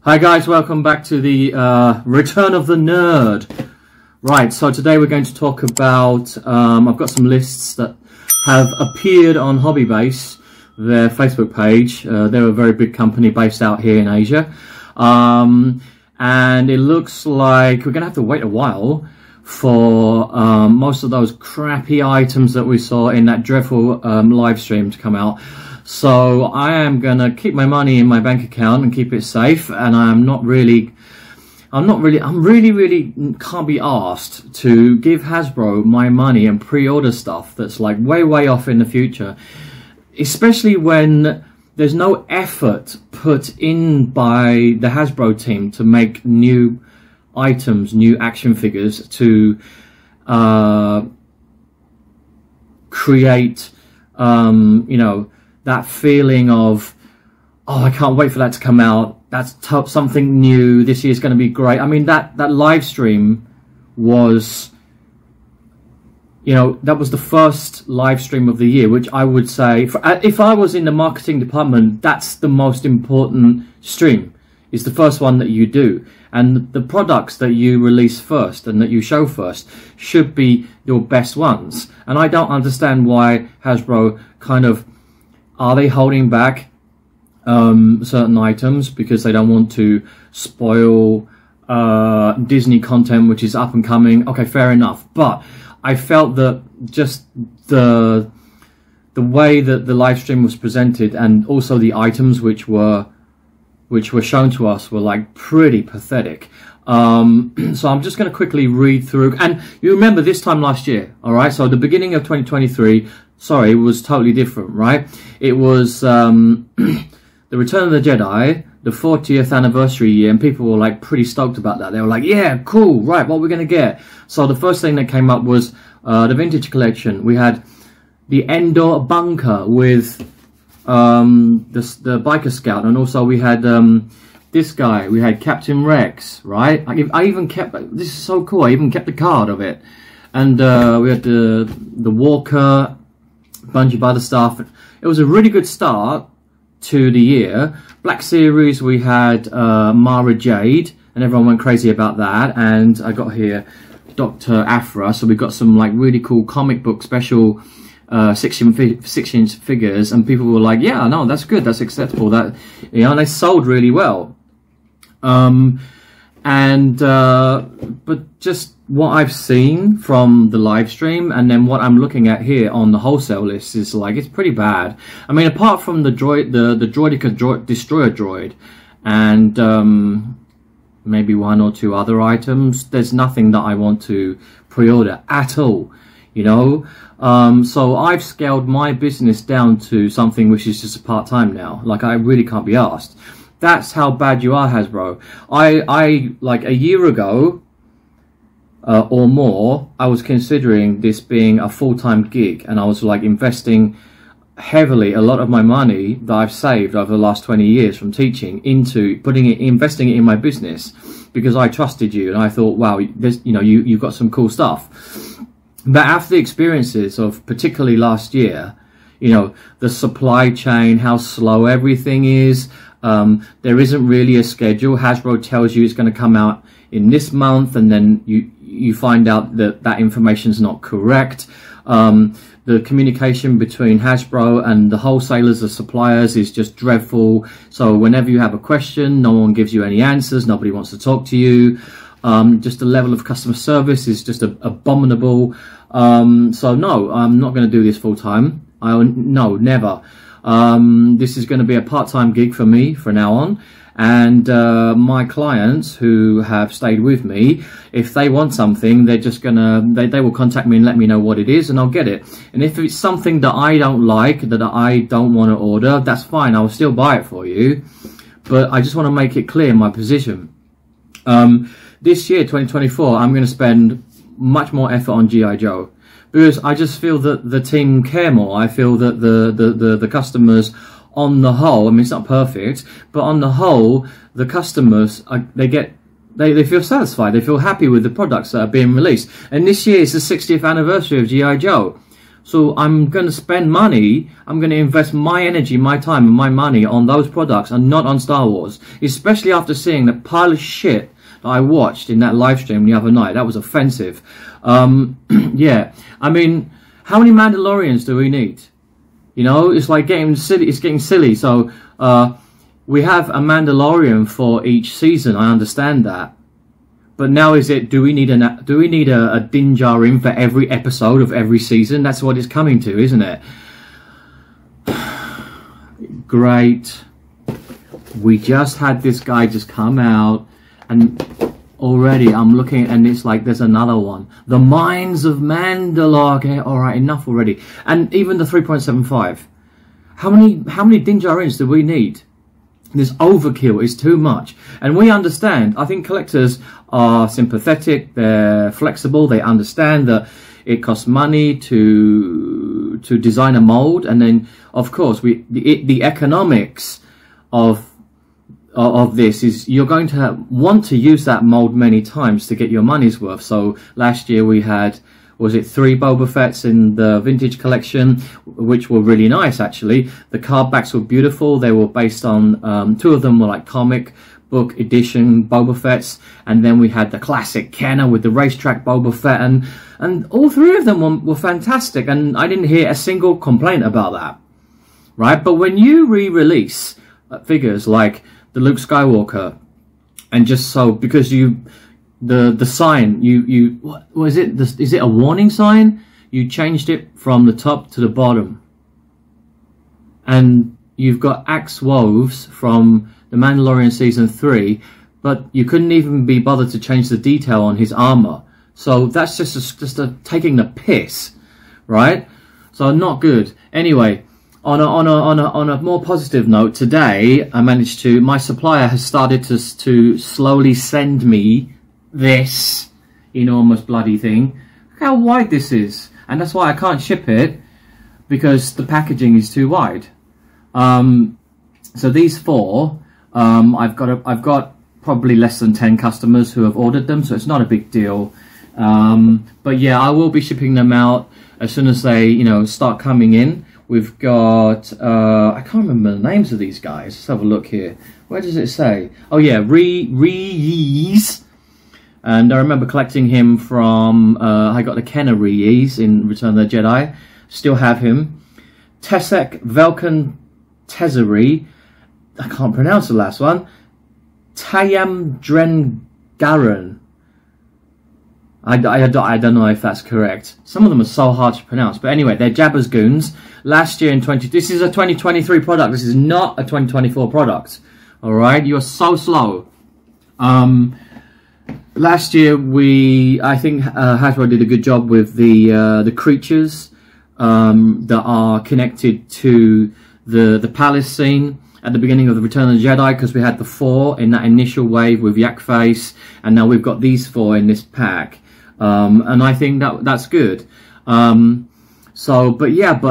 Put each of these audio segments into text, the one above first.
Hi guys, welcome back to the Return of the Nerd. Right, so today we're going to talk about, I've got some lists that have appeared on Hobbybase, their Facebook page. They're a very big company based out here in Asia. And it looks like we're going to have to wait a while for most of those crappy items that we saw in that dreadful live stream to come out. So I am going to keep my money in my bank account and keep it safe, and I'm really can't be asked to give Hasbro my money and pre-order stuff that's like way off in the future, especially when there's no effort put in by the Hasbro team to make new items, new action figures, to create, you know, that feeling of, oh, I can't wait for that to come out. That's something new. This year's going to be great. I mean, that live stream was, you know, that was the first live stream of the year, which I would say, if I was in the marketing department, that's the most important stream. It's the first one that you do. And the products that you release first and that you show first should be your best ones. And I don't understand why Hasbro kind of, are they holding back certain items because they don't want to spoil Disney content which is up and coming? Okay, fair enough. But I felt that just the way that the live stream was presented, and also the items which were shown to us, were like pretty pathetic. So I'm just going to quickly read through. And you remember this time last year, all right? So the beginning of 2023, sorry, it was totally different, right? It was the Return of the Jedi, the 40th anniversary year, and people were like pretty stoked about that. They were like, yeah, cool, right, what we're going to get. So the first thing that came up was the vintage collection. We had the Endor bunker with the biker scout, and also we had this guy. We had Captain Rex, right? I even kept, this is so cool, I even kept the card of it. And we had the Walker, a bunch of other stuff. It was a really good start to the year. Black Series, we had Mara Jade, and everyone went crazy about that. And I got here Dr. Aphra, so we got some like really cool comic book special 6-inch figures, and people were like, yeah, no, that's good, that's acceptable, that, you know, and they sold really well. But just what I've seen from the live stream, and then what I'm looking at here on the wholesale list, is like, it's pretty bad. I mean, apart from the droid, the Droidica Destroyer droid, and maybe one or two other items, there's nothing that I want to pre-order at all, you know. So I've scaled my business down to something which is just a part-time now. Like, I really can't be asked. That's how bad you are, Hasbro. I like a year ago or more, I was considering this being a full-time gig, and I was like investing heavily a lot of my money that I've saved over the last 20 years from teaching into investing it in my business, because I trusted you and I thought, wow, there's, you know, you've got some cool stuff. But after the experiences of particularly last year, you know, the supply chain, how slow everything is, there isn't really a schedule. Hasbro tells you it's going to come out in this month, and then you find out that that information is not correct. The communication between Hasbro and the wholesalers, the suppliers, is just dreadful. So whenever you have a question, no one gives you any answers. Nobody wants to talk to you. Just the level of customer service is just abominable. So no, I'm not going to do this full time. No, never. This is going to be a part-time gig for me from now on. And my clients who have stayed with me, if they want something, they're just gonna, they will contact me and let me know what it is, and I'll get it. And if it's something that I don't like, that I don't want to order, that's fine, I'll still buy it for you. But I just want to make it clear my position. This year, 2024, I'm going to spend much more effort on G.I.Joe, because I just feel that the team care more. I feel that the customers, on the whole, I mean, it's not perfect, but on the whole, the customers, they feel satisfied. They feel happy with the products that are being released. And this year is the 60th anniversary of G.I.Joe. So I'm going to spend money, I'm going to invest my energy, my time and my money on those products and not on Star Wars. Especially after seeing the pile of shit that I watched in that live stream the other night. That was offensive. Yeah, I mean, how many Mandalorians do we need? You know, it's like getting silly. It's getting silly. So we have a Mandalorian for each season. I understand that. But now is it? Do we need a Din Djarin for every episode of every season? That's what it's coming to, isn't it? Great. We just had this guy just come out, and already I'm looking, and it's like there's another one. The Mines of Mandalore. Okay, all right, enough already. And even the 3.75. How many Din Djarins do we need? This overkill is too much, and we understand. I think collectors are sympathetic, they're flexible, they understand that it costs money to design a mold, and then of course the economics of this is you're going to want to use that mold many times to get your money's worth. So last year we had, was it 3 Boba Fett's in the vintage collection, which were really nice actually. The card backs were beautiful. They were based on, 2 of them were like comic book edition Boba Fett's, and then we had the classic Kenner with the racetrack Boba Fett, and all 3 of them were fantastic, and I didn't hear a single complaint about that, right? But when you re-release figures like the Luke Skywalker, and just so, because the sign, what was it? Is it a warning sign? You changed it from the top to the bottom, and you've got axe woves from The Mandalorian season 3, but you couldn't even be bothered to change the detail on his armor. So that's just taking the piss, right? So not good. Anyway, on a more positive note, today I managed to. My supplier has started to slowly send me this enormous bloody thing. Look how wide this is, and that's why I can't ship it, because the packaging is too wide. So these 4, I've got probably less than 10 customers who have ordered them, so it's not a big deal. But yeah, I will be shipping them out as soon as they, start coming in. We've got, I can't remember the names of these guys. Let's have a look here. Where does it say? Oh yeah, Reese. And I remember collecting him from, I got the Kenner Reese in Return of the Jedi. Still have him. Tesek Velkan Tezeri. I can't pronounce the last one. Tayam Drengaran. I don't know if that's correct. Some of them are so hard to pronounce. But anyway, they're Jabba's Goons. Last year in this is a 2023 product. This is not a 2024 product. Alright? You're so slow. Last year I think Hasbro did a good job with the creatures that are connected to the palace scene at the beginning of the Return of the Jedi, because we had the 4 in that initial wave with Yak Face, and now we've got these 4 in this pack, and I think that's good. But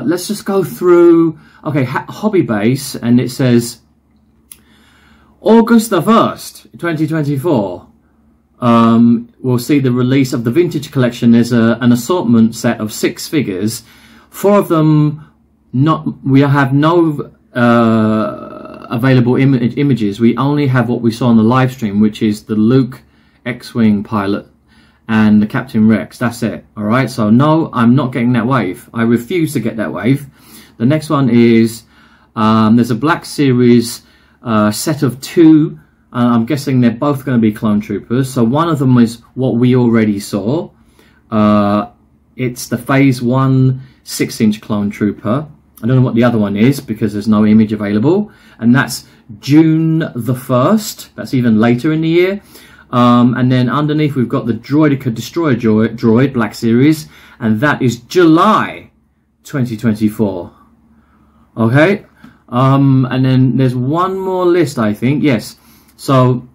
let's just go through. Okay, Hobby Base, and it says August the 1st, 2024. We'll see the release of the vintage collection. There's an assortment set of 6 figures. 4 of them we have no available images. We only have what we saw on the live stream, which is the Luke X-Wing pilot and the Captain Rex. That's it. Alright, so no, I'm not getting that wave. I refuse to get that wave. The next one is there's a Black Series set of 2. I'm guessing they're both going to be clone troopers. So one of them is what we already saw. It's the Phase 1 6-inch clone trooper. I don't know what the other one is because there's no image available. And that's June the 1st. That's even later in the year. And then underneath we've got the Droideka Destroyer droid Black Series. And that is July 2024. Okay. And then there's one more list, I think. Yes. So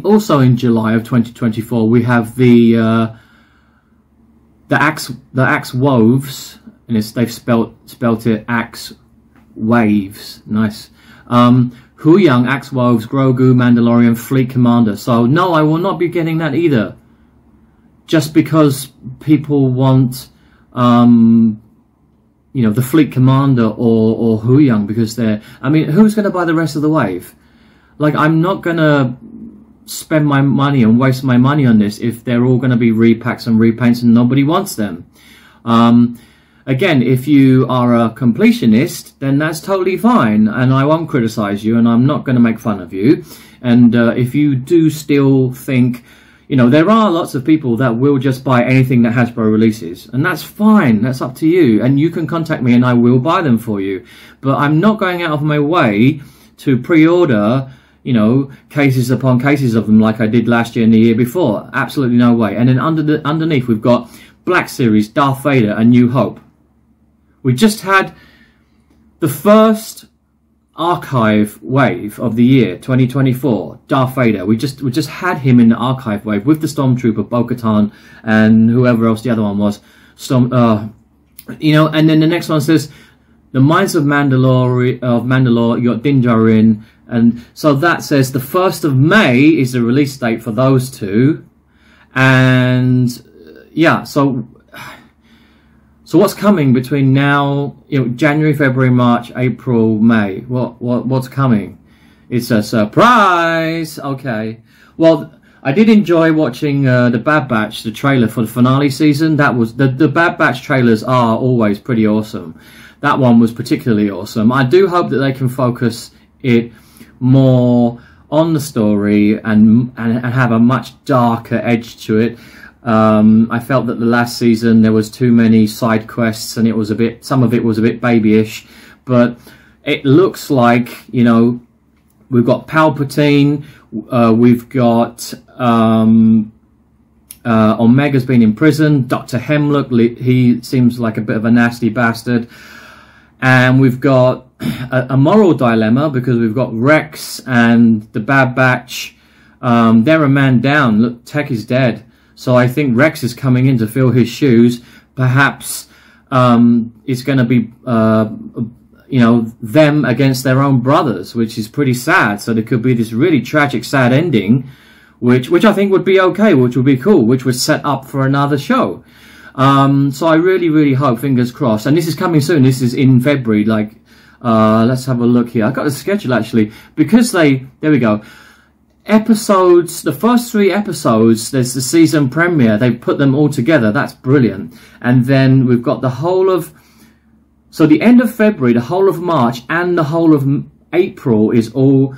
also in July of 2024 we have the axe woves, and they've spelt it axe waves. Nice. Hu Yang, axe woves, Grogu, Mandalorian, Fleet Commander. So no, I will not be getting that either. Just because people want you know, the Fleet Commander or Huyang, because they're, I mean, who's going to buy the rest of the wave? Like, I'm not going to spend my money and waste my money on this if they're all going to be repacks and repaints and nobody wants them. Again, if you are a completionist, then that's totally fine, and I won't criticize you, and I'm not going to make fun of you. And if you do still think, you know, there are lots of people that will just buy anything that Hasbro releases, and that's fine, that's up to you, and you can contact me and I will buy them for you. But I'm not going out of my way to pre-order, you know, cases upon cases of them like I did last year and the year before. Absolutely no way. And then underneath we've got Black Series, Darth Vader, and New Hope. We just had the first archive wave of the year 2024, Darth Vader. We just had him in the archive wave with the Stormtrooper, Bo-Katan, and whoever else the other one was. You know, and then the next one says the Mines of Mandalore. You got Din Djarin, and so that says the 1st of May is the release date for those two, and yeah, so what's coming between now, you know, January, February, March, April, May? What's coming? It's a surprise. Okay. Well, I did enjoy watching the Bad Batch, the trailer for the finale season. That was the Bad Batch trailers are always pretty awesome. That one was particularly awesome. I do hope that they can focus it more on the story and have a much darker edge to it. I felt that the last season there was too many side quests, and it was a bit, some of it was a bit babyish, but it looks like, you know, we've got Palpatine, we've got Omega's been in prison, Dr. Hemlock, he seems like a bit of a nasty bastard, and we've got a moral dilemma because we've got Rex and the Bad Batch. They're a man down. Look, Tech is dead. So I think Rex is coming in to fill his shoes. Perhaps it's going to be, you know, them against their own brothers, which is pretty sad. So there could be this really tragic, sad ending, which I think would be okay, which would be cool, which would set up for another show. So I really, really hope, fingers crossed. And this is coming soon. This is in February. Like, let's have a look here. I got the schedule actually, because there we go. Episodes, the first 3 episodes, there's the season premiere, they put them all together, that's brilliant. And then we've got the whole of, so the end of February, the whole of March, and the whole of April is all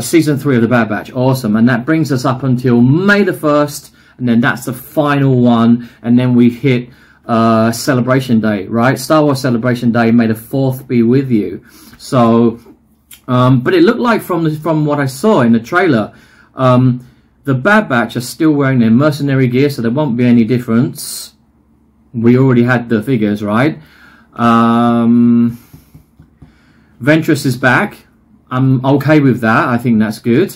season 3 of the Bad Batch. Awesome. And that brings us up until May the 1st, and then that's the final one, and then we hit Celebration Day, right? Star Wars Celebration Day, May the 4th be with you. So but it looked like from what I saw in the trailer, the Bad Batch are still wearing their mercenary gear, so there won't be any difference. We already had the figures, right? Ventress is back. I'm okay with that. I think that's good.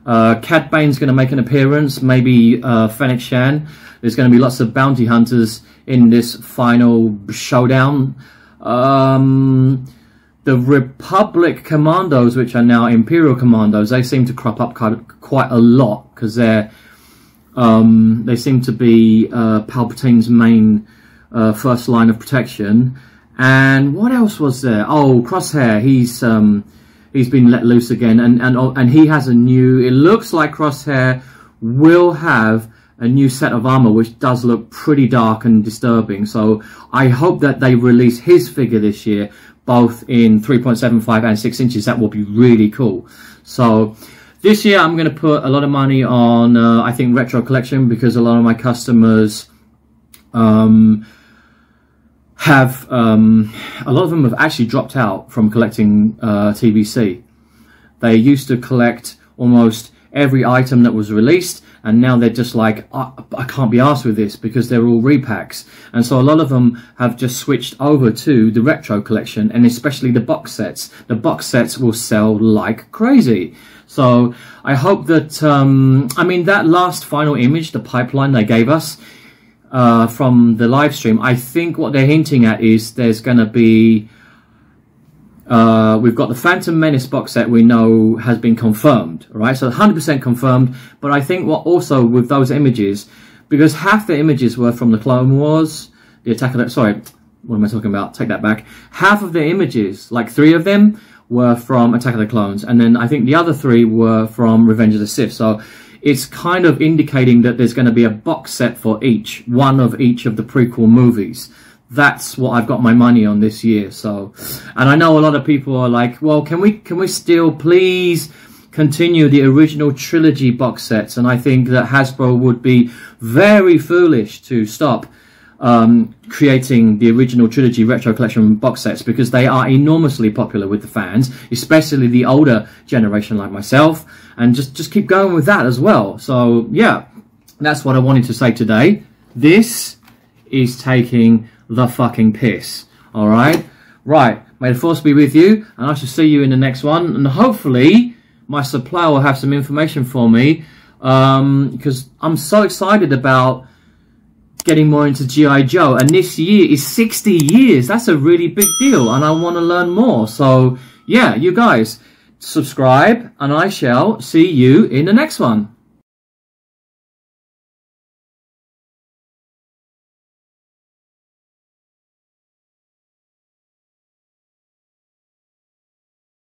Cad Bane's going to make an appearance, maybe Fennec Shan. There's going to be lots of bounty hunters in this final showdown. The Republic Commandos, which are now Imperial Commandos, they seem to crop up quite a lot because they seem to be Palpatine's main first line of protection. And what else was there? Oh, Crosshair. He's been let loose again, and he has a new. It looks like Crosshair will have a new set of armor, which does look pretty dark and disturbing. So I hope that they release his figure this year, both in 3.75 and 6 inches. That will be really cool. So this year I'm going to put a lot of money on, I think, retro collection, because a lot of my customers have, a lot of them have actually dropped out from collecting TVC. They used to collect almost every item that was released, and now they're just like, I can't be arsed with this because they're all repacks. And so a lot of them have just switched over to the retro collection, and especially the box sets. The box sets will sell like crazy. So I hope that, I mean, that last final image, the pipeline they gave us from the live stream, I think what they're hinting at is there's going to be, we've got the Phantom Menace box set we know has been confirmed, right? So 100% confirmed. But I think what also with those images, because half the images were from the Clone Wars, the Attack of the, sorry, what am I talking about? Take that back. Half of the images, like 3 of them, were from Attack of the Clones, and then I think the other 3 were from Revenge of the Sith. So it's kind of indicating that there's going to be a box set for each, one of each of the prequel movies. That's what I've got my money on this year. So, and I know a lot of people are like, well, can we still please continue the original trilogy box sets? And I think that Hasbro would be very foolish to stop creating the original trilogy retro collection box sets, because they are enormously popular with the fans, especially the older generation like myself, and just keep going with that as well. So yeah, that's what I wanted to say today. This is taking the fucking piss. All right, may the force be with you, and I shall see you in the next one, and hopefully my supplier will have some information for me, because I'm so excited about getting more into G.I. Joe, and this year is 60 years. That's a really big deal, and I want to learn more. So yeah, you guys subscribe, and I shall see you in the next one.